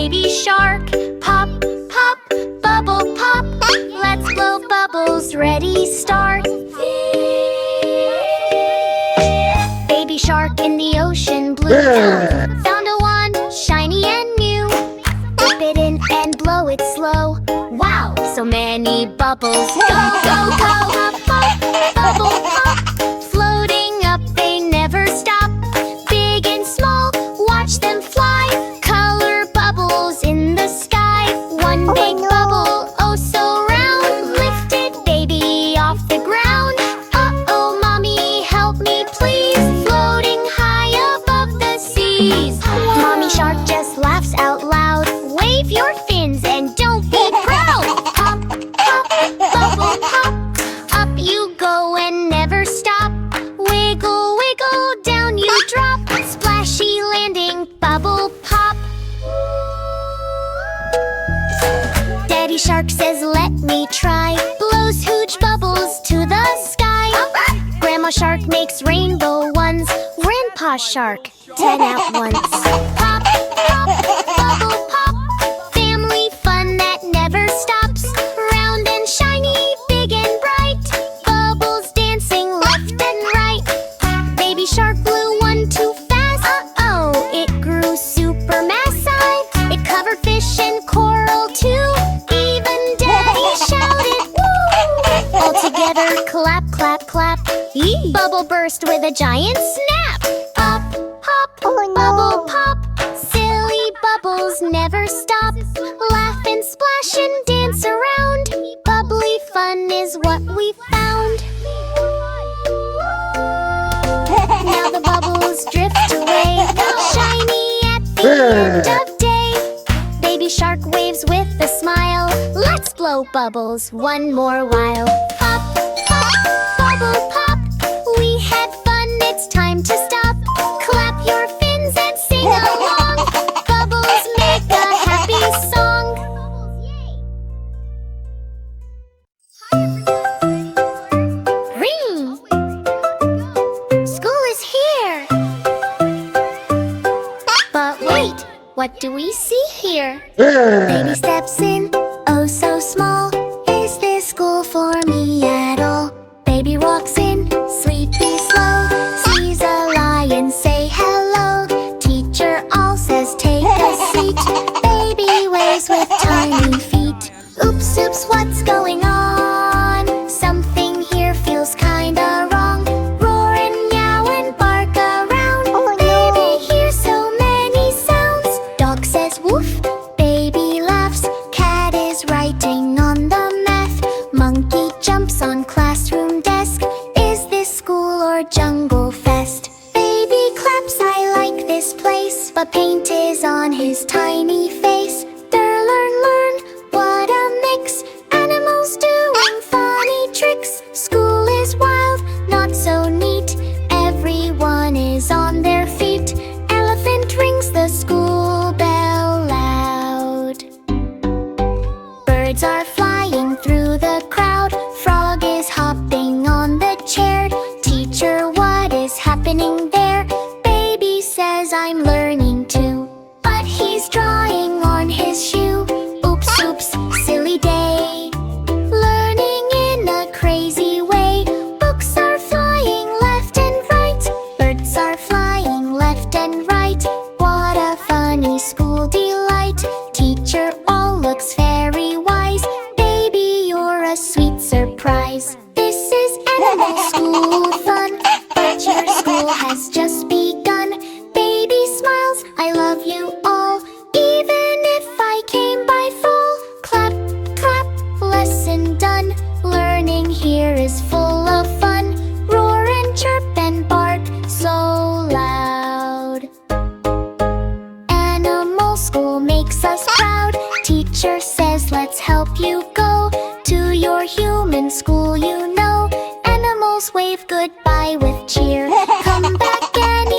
baby shark. Pop, pop, bubble pop. Let's blow bubbles, ready, start. Baby shark in the ocean blue. Found a wand, shiny and new. Dip it in and blow it slow. Wow, so many bubbles. Go, go, go. Pop, pop, bubble pop. Floating up, they never stop. Big and small, watch them fly. Color bubbles in the sky. One big bubble, oh so round. Lifted baby off the ground. Uh-oh, mommy, help me please. Floating high above the seas. Mommy shark just laughs out loud. Wave your fins and don't be proud. Pop, pop, bubble pop. Up you go and never stop. Wiggle, wiggle, down you drop. Splashy landing, bubble pop. Daddy shark says let me try. Blows huge bubbles to the sky. Grandma shark makes rainbow ones. Grandpa shark, 10 at once. Pop, pop, bubble pop. Family fun that never stops. Round and shiny, big and bright. Bubbles dancing left and right. Baby shark blew one too fast. Uh-oh, it grew super massive. It covered fish and coral too. Even Daddy shouted, woo! All together, clap, clap, clap. Bubble burst with a giant snap. Up, hop, bubble pop. Silly bubbles never stop. Laugh and splash and dance around. Bubbly fun is what we found. Now the bubbles drift away. Shiny at the end of day. Baby shark waves with a smile. Let's blow bubbles one more while. Pop, pop, bubble pop. We had fun, it's time to stop. Clap your fins and sing along. Bubbles make a happy song. Ring! School is here. But wait, what do we see here? Baby steps in, oh so small. Is this school for me at all? Baby walks in, sleepy slow. Sees a lion, say hello. Teacher all says take a seat. Baby waves with tiny feet. Oops, oops, what's going on? Something here feels kinda wrong. Roar and meow and bark around. Baby hears so many sounds. Dog says woof, baby laughs. Cat is writing on the math. Monkey jumps on classroom desk. Is this school or jungle fest? Baby claps, I like this place. But paint is on his tiny face. Learn, what a mix. Animals doing funny tricks. School is wild, not so neat. Everyone is on their feet. Elephant rings the school bell loud. Birds are flying through the crowd. Frog is hopping on the chair. Teacher, what is happening there? Baby says I'm learning too. But he's drawing on his shoe. Oops, oops, silly day. Learning in a crazy way. Books are flying left and right. Birds are flying left and right. What a funny school delight. Teacher all looks very wise. Baby, you're a sweet surprise. This is animal school fun. But your school has just begun. Baby smiles, I love you all. Even if I came by fall. Clap, clap, lesson done. Learning here is full of fun. Roar and chirp and bark so loud. Animal school makes us proud. Teacher says let's help you go to your human school, you know. Animals wave goodbye with cheer. Come back any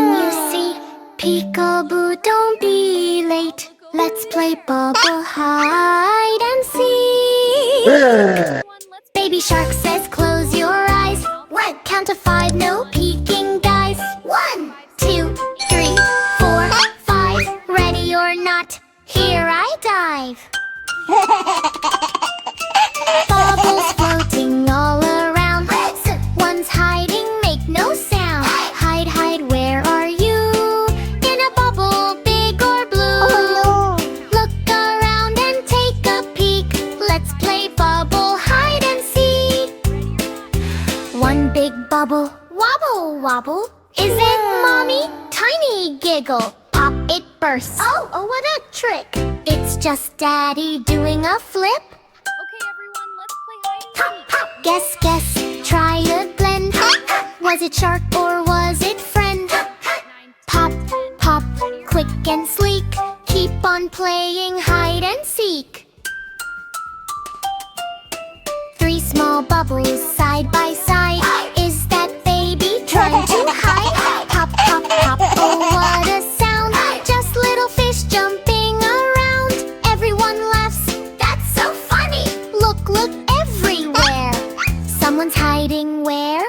you see? Peekaboo, don't be late. Let's play bubble hide and seek. Baby shark says close your eyes. What? Count to 5, no peeking, guys. 1, 2, 3, 4, 5. Ready or not, here I dive. Bubbles floating all around. One's hiding, make no sound. Hide, hide, where are you? In a bubble, big or blue? Oh, no. Look around and take a peek. Let's play bubble hide and seek. One big bubble, wobble, wobble. Is it Mommy? Tiny giggle. Pop, it bursts. Oh, what a trick. It's just Daddy doing a flip. Okay, everyone, let's play hide and seek. Guess, guess, try a blend. Was it shark or was it friend? Pop, pop, quick and sleek. Keep on playing hide and seek. 3 small bubbles side by side. Is that baby trying to hide? Pop, pop, pop, oh what a sound. Just little fish jumping around. Everyone laughs, that's so funny. Look, look everywhere. Someone's hiding where?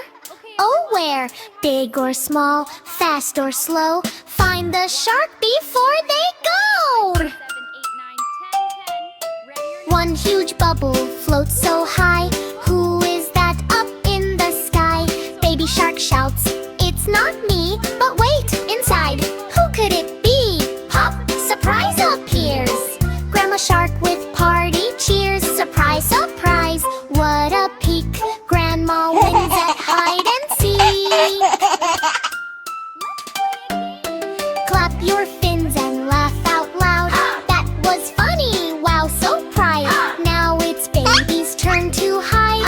Oh, where? Big or small, fast or slow. Find the shark before they go. 7, 8, 9, 10, 10. Ready or not? One huge bubble floats so high. Who is that up in the sky? Baby shark shouts, it's not me. But wait, inside, who could it be? Pop, surprise appears. Grandma shark with party cheers. Surprise, surprise, what a peek. Grandma wins at hide and seek. Clap your fins and laugh out loud. That was funny, wow, so proud. Now it's baby's turn to hide.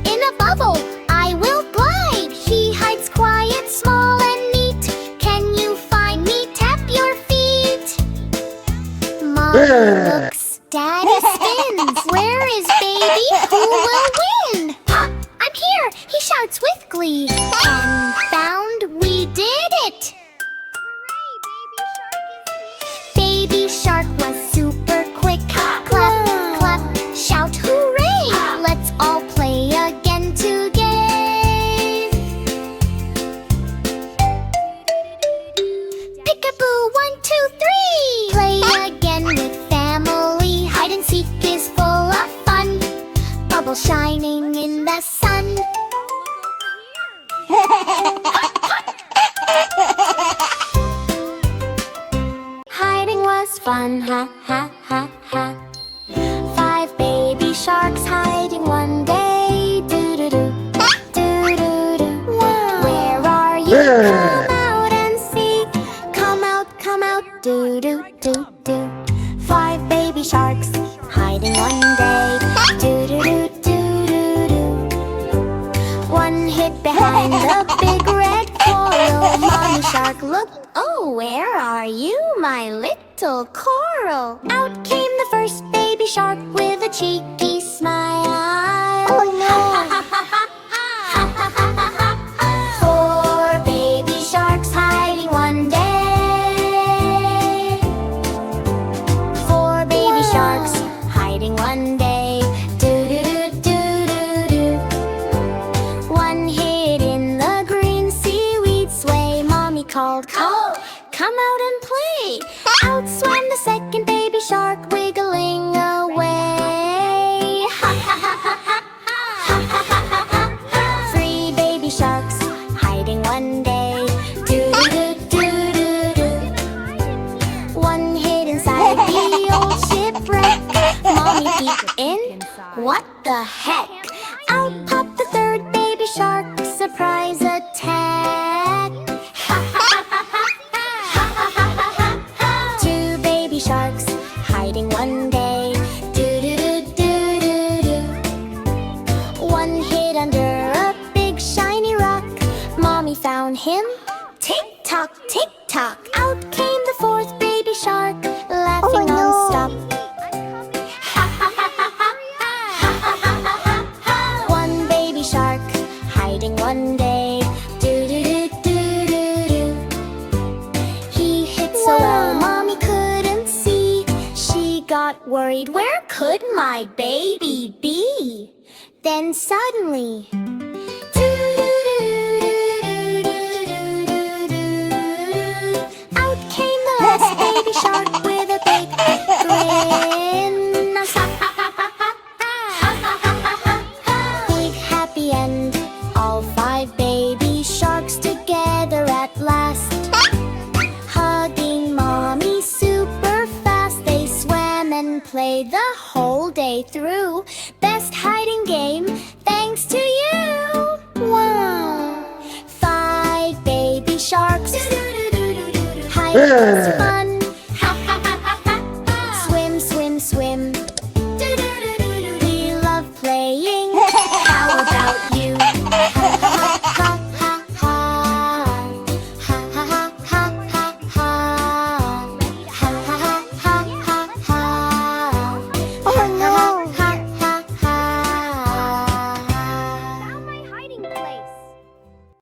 In a bubble, I will glide. He hides quiet, small and neat. Can you find me? Tap your feet. Mom looks, Daddy spins. Where is baby? Who will win? Pop, I'm here, he shouts with glee. And found, we did it. Hooray, baby shark is here. Baby shark was super quick. Clap, clap, shout hooray. Let's all play again together. Peekaboo, 1, 2, 3. Play again with family. Hide and seek is full of fun. Bubbles shining in the sun. Hiding was fun, ha ha ha ha. 5 baby sharks hiding one day. Do do do, do do do. Where are you? Come out and seek. Come out, do do do do. 5 baby sharks hiding one day. Do do do do do do. One hid behind the big red coral. Mommy shark looked. Oh, where are you, my little coral? Out came the first baby shark with a cheeky smile. Oh no! 4 baby sharks hiding one day. 4 baby sharks hiding one day. Do do do do do do. One hid in the green seaweed sway. Mommy called, come out and play. Out swam the second baby shark, wiggling away. 3 baby sharks hiding one day. Do do do do do. One hid inside the old shipwreck. Mommy peeked in. What the heck? Out popped the 3rd baby shark. Surprise attack. 2 baby sharks hiding one day. Do do do do do do. One hid under a big shiny rock. Mommy found him. Tick tock, tick tock. Out came the 4th baby shark, laughing non-stop. One baby shark hiding one day. Do do do do do do. worried where could my baby be? Then suddenly, out came the last baby shark with a big grin. Big happy end, all 5 baby sharks together at last. Hugging mommy super fast, they swam and played the whole day through. Best hiding game, thanks to you. Wow! 5 baby sharks, hiding was fun.